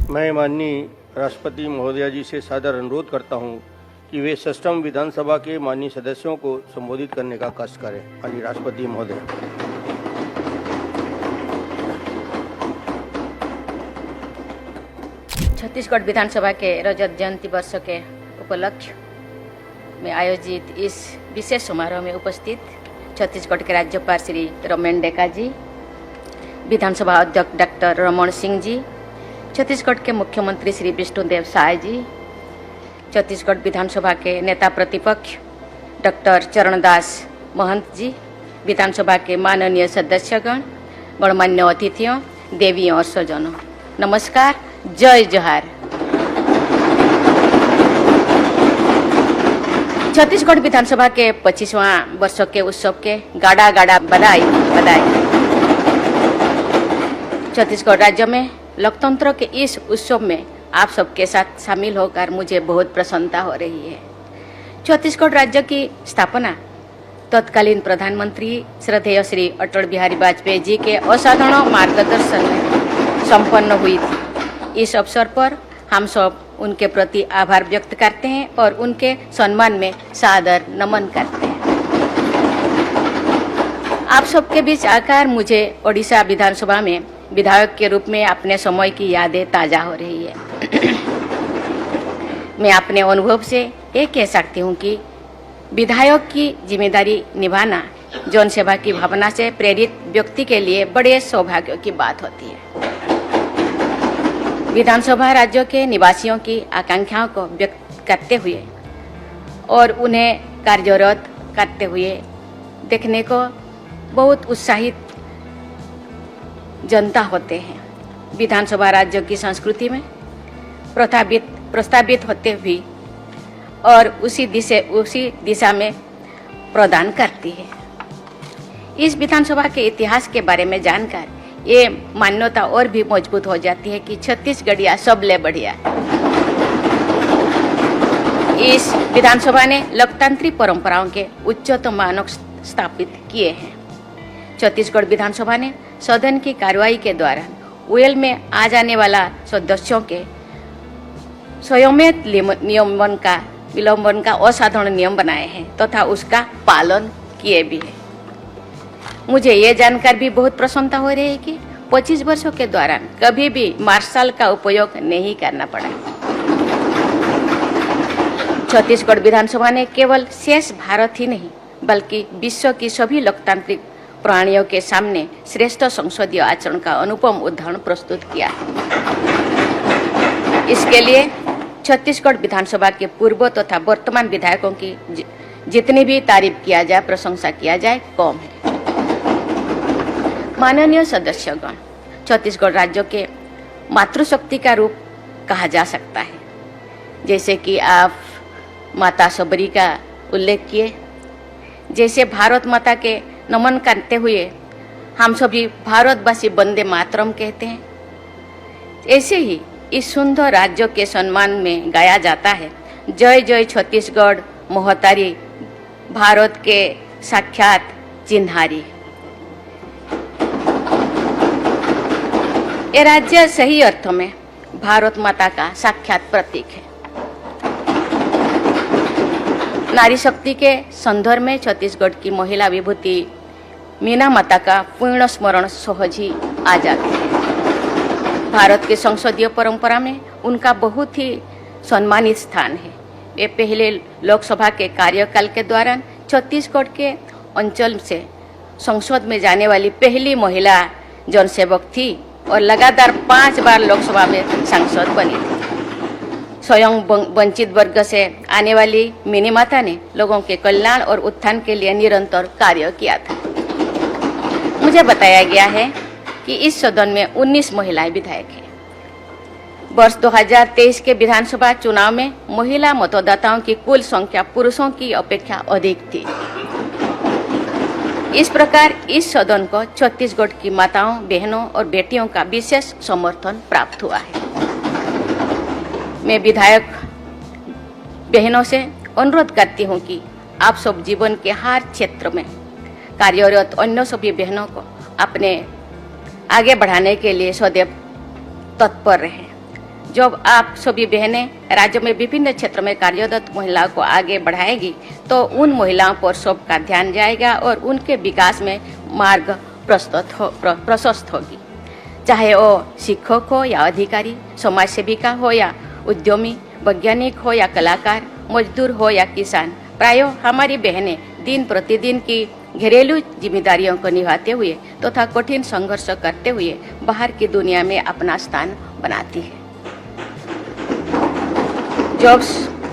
मैं माननीय राष्ट्रपति महोदया जी से सादर अनुरोध करता हूं कि वे सष्टम विधानसभा के माननीय सदस्यों को संबोधित करने का कष्ट करें। माननीय राष्ट्रपति महोदय। छत्तीसगढ़ विधानसभा के रजत जयंती वर्ष के उपलक्ष्य में आयोजित इस विशेष समारोह में उपस्थित छत्तीसगढ़ के राज्यपाल श्री रमेन डेका जी, विधानसभा अध्यक्ष डॉक्टर रमन सिंह जी, छत्तीसगढ़ के मुख्यमंत्री श्री विष्णुदेव साय जी, छत्तीसगढ़ विधानसभा के नेता प्रतिपक्ष डॉक्टर चरणदास महंत जी, विधानसभा के माननीय सदस्यगण, गणमान्य अतिथियों, देवियों और स्वजनों, नमस्कार, जय जोहार। छत्तीसगढ़ विधानसभा के 25वां वर्ष के उत्सव के गाड़ा गाड़ा बधाई बधाई। छत्तीसगढ़ राज्य में लोकतंत्र के इस उत्सव में आप सबके साथ शामिल होकर मुझे बहुत प्रसन्नता हो रही है। छत्तीसगढ़ राज्य की स्थापना तत्कालीन प्रधानमंत्री श्रद्धेय श्री अटल बिहारी वाजपेयी जी के असाधारण मार्गदर्शन में संपन्न हुई थी। इस अवसर पर हम सब उनके प्रति आभार व्यक्त करते हैं और उनके सम्मान में सादर नमन करते हैं। आप सबके बीच आकर मुझे ओडिशा विधानसभा में विधायक के रूप में अपने समय की यादें ताज़ा हो रही है। मैं अपने अनुभव से ये कह सकती हूँ कि विधायक की जिम्मेदारी निभाना जनसेवा की भावना से प्रेरित व्यक्ति के लिए बड़े सौभाग्य की बात होती है। विधानसभा राज्यों के निवासियों की आकांक्षाओं को व्यक्त करते हुए और उन्हें कार्यरत करते हुए देखने को बहुत उत्साहित जनता होते हैं। विधानसभा राज्यों की संस्कृति में प्रस्तावित होते हुए और उसी दिशा में प्रदान करती है। इस विधानसभा के इतिहास के बारे में जानकर ये मान्यता और भी मजबूत हो जाती है कि छत्तीसगढ़िया सबले बढ़िया। इस विधानसभा ने लोकतांत्रिक परंपराओं के उच्चतम मानक स्थापित किए हैं। छत्तीसगढ़ विधानसभा ने सदन की कार्रवाई के दौरान वेल में आ जाने वाला सदस्यों के संयमित विलंबन का असाधारण नियम बनाए हैं तथा उसका पालन किए भी है। मुझे ये जानकर भी बहुत प्रसन्नता हो रही है कि 25 वर्षों के दौरान कभी भी मार्शल का उपयोग नहीं करना पड़ा। छत्तीसगढ़ विधानसभा ने केवल शेष भारत ही नहीं बल्कि विश्व की सभी लोकतांत्रिक प्राणियों के सामने श्रेष्ठ संसदीय आचरण का अनुपम उदाहरण प्रस्तुत किया है। इसके लिए छत्तीसगढ़ विधानसभा के पूर्व तथा वर्तमान विधायकों की जितनी भी तारीफ किया जाए, प्रशंसा किया जाए, कम है। माननीय सदस्यगण, छत्तीसगढ़ राज्य के मातृशक्ति का रूप कहा जा सकता है। जैसे कि आप माता सबरी का उल्लेख किए, जैसे भारत माता के नमन करते हुए हम सभी भारतवासी वंदे मातरम कहते हैं, ऐसे ही इस सुंदर राज्य के सम्मान में गाया जाता है जय जय छत्तीसगढ़ मोहतारी, भारत के साक्षात चिन्हारी। ये राज्य सही अर्थों में भारत माता का साक्षात प्रतीक है। नारी शक्ति के संदर्भ में छत्तीसगढ़ की महिला विभूति मीना माता का पूर्ण स्मरण सहज ही आ जाता है। भारत के संसदीय परंपरा में उनका बहुत ही सम्मानित स्थान है। वे पहले लोकसभा के कार्यकाल के दौरान छत्तीसगढ़ के अंचल से संसद में जाने वाली पहली महिला जनसेवक थी और लगातार 5 बार लोकसभा में सांसद बनी थी। स्वयं वंचित वर्ग से आने वाली मिनी माता ने लोगों के कल्याण और उत्थान के लिए निरंतर कार्य किया था। मुझे बताया गया है कि इस सदन में 19 महिलाएं विधायक हैं। वर्ष 2023 के विधानसभा चुनाव में महिला मतदाताओं की कुल संख्या पुरुषों की अपेक्षा अधिक थी। इस प्रकार इस सदन को छत्तीसगढ़ की माताओं, बहनों और बेटियों का विशेष समर्थन प्राप्त हुआ है। मैं विधायक बहनों से अनुरोध करती हूं कि आप सब जीवन के हर क्षेत्र में कार्यरत अन्य सभी बहनों को अपने आगे बढ़ाने के लिए सदैव तत्पर रहें। जब आप सभी बहनें राज्य में विभिन्न क्षेत्रों में कार्यरत महिलाओं को आगे बढ़ाएगी तो उन महिलाओं पर सबका ध्यान जाएगा और उनके विकास में मार्ग प्रशस्त होगी। चाहे वो शिक्षक हो या अधिकारी, समाज सेविका हो या उद्यमी, वैज्ञानिक हो या कलाकार, मजदूर हो या किसान, प्रायः हमारी बहनें दिन प्रतिदिन की घरेलू जिम्मेदारियों को निभाते हुए तथा कठिन संघर्ष करते हुए बाहर की दुनिया में अपना स्थान बनाती है। जब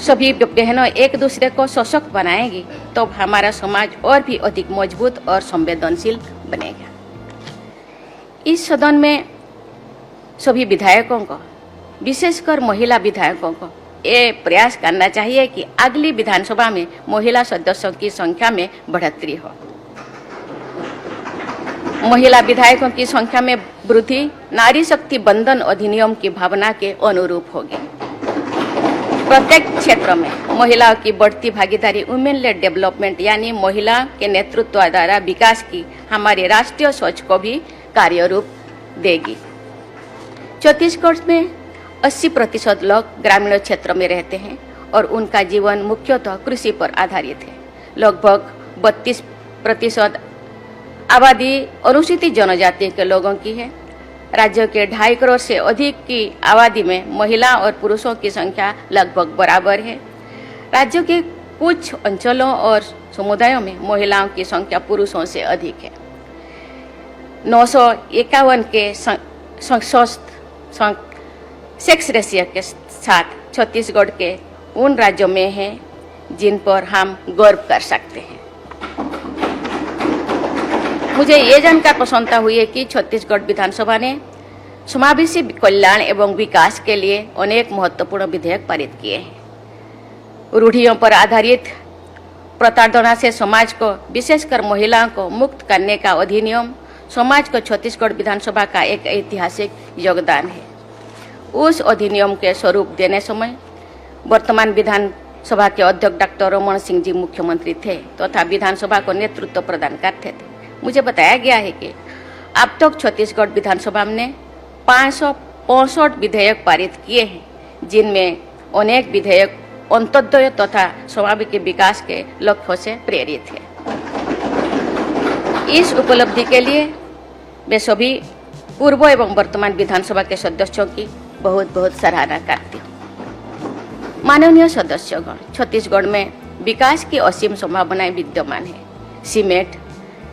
सभी बहनों एक दूसरे को सशक्त बनाएगी तो हमारा समाज और भी अधिक मजबूत और संवेदनशील बनेगा। इस सदन में सभी विधायकों को, विशेषकर महिला विधायकों को ये प्रयास करना चाहिए कि अगली विधानसभा में महिला सदस्यों की संख्या में बढ़ोतरी हो। महिला विधायकों की संख्या में वृद्धि नारी शक्ति बंधन अधिनियम की भावना के अनुरूप होगी। प्रत्येक क्षेत्र में महिलाओं की बढ़ती भागीदारी वुमेन लेड डेवलपमेंट यानी महिला के नेतृत्व द्वारा विकास की हमारे राष्ट्रीय सोच को भी कार्यरूप देगी। छत्तीसगढ़ में 80% लोग ग्रामीण क्षेत्र में रहते हैं और उनका जीवन मुख्यतः कृषि पर आधारित है। लगभग 32% आबादी अनुसूचित जनजाति के लोगों की है। राज्य के 2.5 करोड़ से अधिक की आबादी में महिला और पुरुषों की संख्या लगभग बराबर है। राज्य के कुछ अंचलों और समुदायों में महिलाओं की संख्या पुरुषों से अधिक है। 951 के सेक्स रेशियो के साथ छत्तीसगढ़ के उन राज्यों में है जिन पर हम गर्व कर सकते हैं। मुझे ये जानकर प्रसन्नता हुई है कि छत्तीसगढ़ विधानसभा ने समावेशी कल्याण एवं विकास के लिए अनेक महत्वपूर्ण विधेयक पारित किए हैं। रूढ़ियों पर आधारित प्रताड़ना से समाज को, विशेषकर महिलाओं को मुक्त करने का अधिनियम समाज को छत्तीसगढ़ विधानसभा का एक ऐतिहासिक योगदान है। उस अधिनियम के स्वरूप देने समय वर्तमान विधानसभा के अध्यक्ष डॉक्टर रमन सिंह जी मुख्यमंत्री थे तथा विधानसभा को नेतृत्व प्रदान करते थे। मुझे बताया गया है कि अब तक छत्तीसगढ़ विधानसभा ने 565 विधेयक पारित किए हैं, जिनमें अनेक विधेयक अंत्योदय तथा स्वाभाविक विकास के लक्ष्यों से प्रेरित है। इस उपलब्धि के लिए मैं सभी पूर्व एवं वर्तमान विधानसभा के सदस्यों की बहुत बहुत सराहना करती हूँ। माननीय सदस्यगण, छत्तीसगढ़ में विकास की असीम संभावनाएं विद्यमान है। सीमेंट,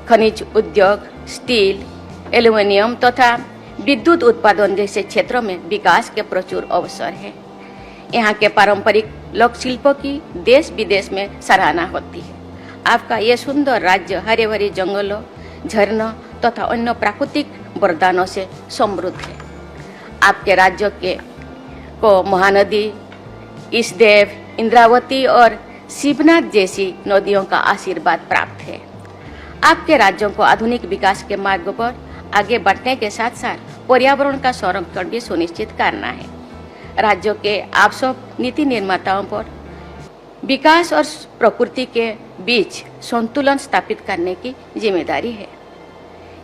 खनिज उद्योग, स्टील, एल्युमिनियम तथा विद्युत उत्पादन जैसे क्षेत्रों में विकास के प्रचुर अवसर हैं। यहाँ के पारंपरिक लोक शिल्पों की देश विदेश में सराहना होती है। आपका ये सुंदर राज्य हरे भरे जंगलों, झरनों तथा अन्य प्राकृतिक वरदानों से समृद्ध है। आपके राज्य को महानदी, ईसदेव, इंद्रावती और शिवनाथ जैसी नदियों का आशीर्वाद प्राप्त है। आपके राज्यों को आधुनिक विकास के मार्ग पर आगे बढ़ने के साथ साथ पर्यावरण का संरक्षण भी सुनिश्चित करना है। राज्यों के आप सब नीति निर्माताओं पर विकास और प्रकृति के बीच संतुलन स्थापित करने की जिम्मेदारी है।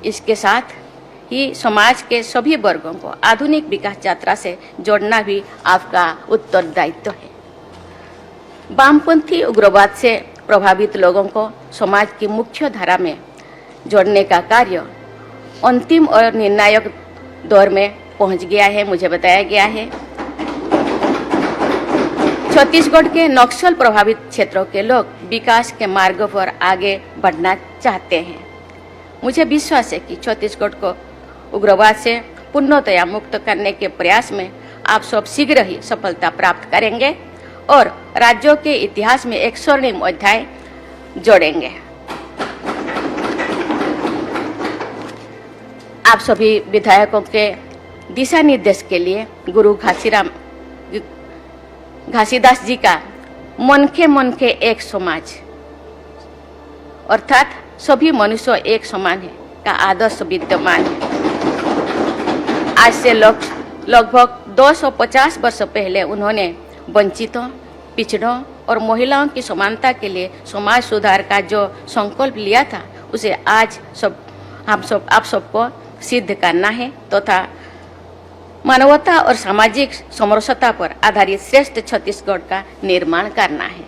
इसके साथ ही समाज के सभी वर्गों को आधुनिक विकास यात्रा से जोड़ना भी आपका उत्तरदायित्व है। वामपंथी उग्रवाद से प्रभावित लोगों को समाज की मुख्य धारा में जोड़ने का कार्य अंतिम और निर्णायक दौर में पहुंच गया है। मुझे बताया गया है छत्तीसगढ़ के नक्सल प्रभावित क्षेत्रों के लोग विकास के मार्ग पर आगे बढ़ना चाहते हैं। मुझे विश्वास है कि छत्तीसगढ़ को उग्रवाद से पूर्णतया मुक्त करने के प्रयास में आप सब शीघ्र ही सफलता प्राप्त करेंगे और राज्यों के इतिहास में एक स्वर्णिम अध्याय जोड़ेंगे। आप सभी विधायकों के दिशा निर्देश के लिए गुरु घासीदास जी का मन के एक समाज अर्थात सभी मनुष्य एक समान है का आदर्श विद्यमान है। आज से लगभग 250 वर्ष पहले उन्होंने वंचितों, पिछड़ों और महिलाओं की समानता के लिए समाज सुधार का जो संकल्प लिया था, उसे आज आप सबको सिद्ध करना है तथा मानवता और सामाजिक समरसता पर आधारित श्रेष्ठ छत्तीसगढ़ का निर्माण करना है।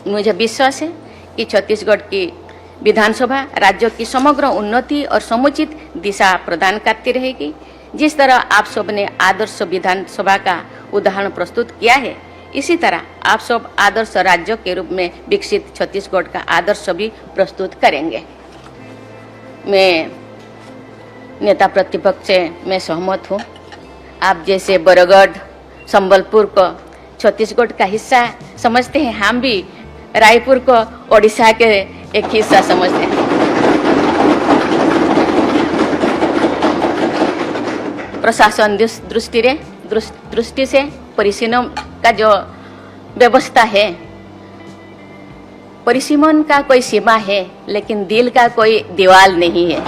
मुझे विश्वास है कि छत्तीसगढ़ की विधानसभा राज्य की समग्र उन्नति और समुचित दिशा प्रदान करती रहेगी। जिस तरह आप सब ने आदर्श विधानसभा का उदाहरण प्रस्तुत किया है, इसी तरह आप सब आदर्श राज्य के रूप में विकसित छत्तीसगढ़ का आदर्श भी प्रस्तुत करेंगे। मैं नेता प्रतिपक्ष से मैं सहमत हूँ। आप जैसे बरगढ़, संबलपुर को छत्तीसगढ़ का हिस्सा समझते हैं, हम भी रायपुर को ओडिशा के एक हिस्सा समझते हैं। प्रशासन दृष्टि से परिसीमन का जो व्यवस्था है, परिसीमन का कोई सीमा है, लेकिन दिल का कोई दीवार नहीं है।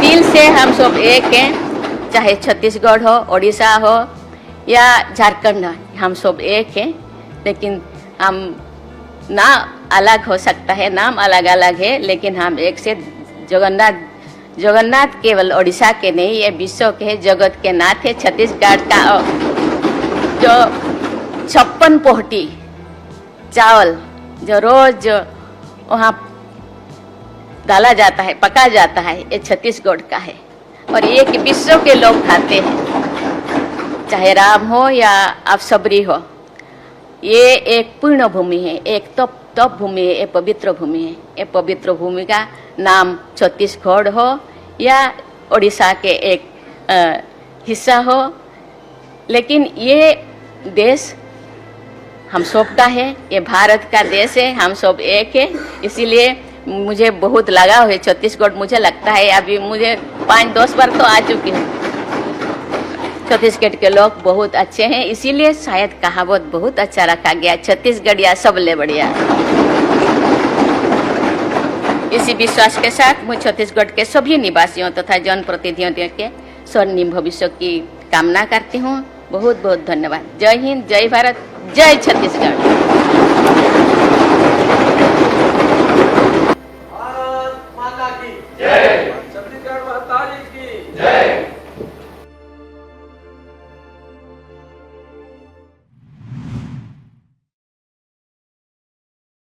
दिल से हम सब एक हैं, चाहे छत्तीसगढ़ हो, ओडिशा हो या झारखंड हो, हम सब एक हैं। लेकिन हम ना अलग हो सकता है, नाम अलग अलग है, लेकिन हम एक से जगन्नाथ केवल ओडिशा के नहीं, ये विश्व के जगत के नाथ है। छत्तीसगढ़ का जो 56 पोहटी चावल जो रोज वहाँ डाला जाता है, पका जाता है, ये छत्तीसगढ़ का है और ये कि विश्व के लोग खाते हैं, चाहे राम हो या अवसबरी हो। ये एक पूर्ण भूमि है, एक तप भूमि है, एक पवित्र भूमि है। ये पवित्र भूमि का नाम छत्तीसगढ़ हो या ओडिशा के एक हिस्सा हो, लेकिन ये देश हम सब का है, ये भारत का देश है, हम सब एक है। इसीलिए मुझे बहुत लगाव है छत्तीसगढ़। मुझे लगता है अभी मुझे 5-10 बार तो आ चुकी हूँ। छत्तीसगढ़ के लोग बहुत अच्छे हैं, इसीलिए शायद कहावत बहुत अच्छा रखा गया, छत्तीसगढ़िया सबले बढ़िया। इसी विश्वास के साथ मैं छत्तीसगढ़ के सभी निवासियों तथा जनप्रतिनिधियों के स्वर्णिम भविष्य की कामना करती हूँ। बहुत बहुत धन्यवाद। जय हिंद, जय भारत, जय छत्तीसगढ़।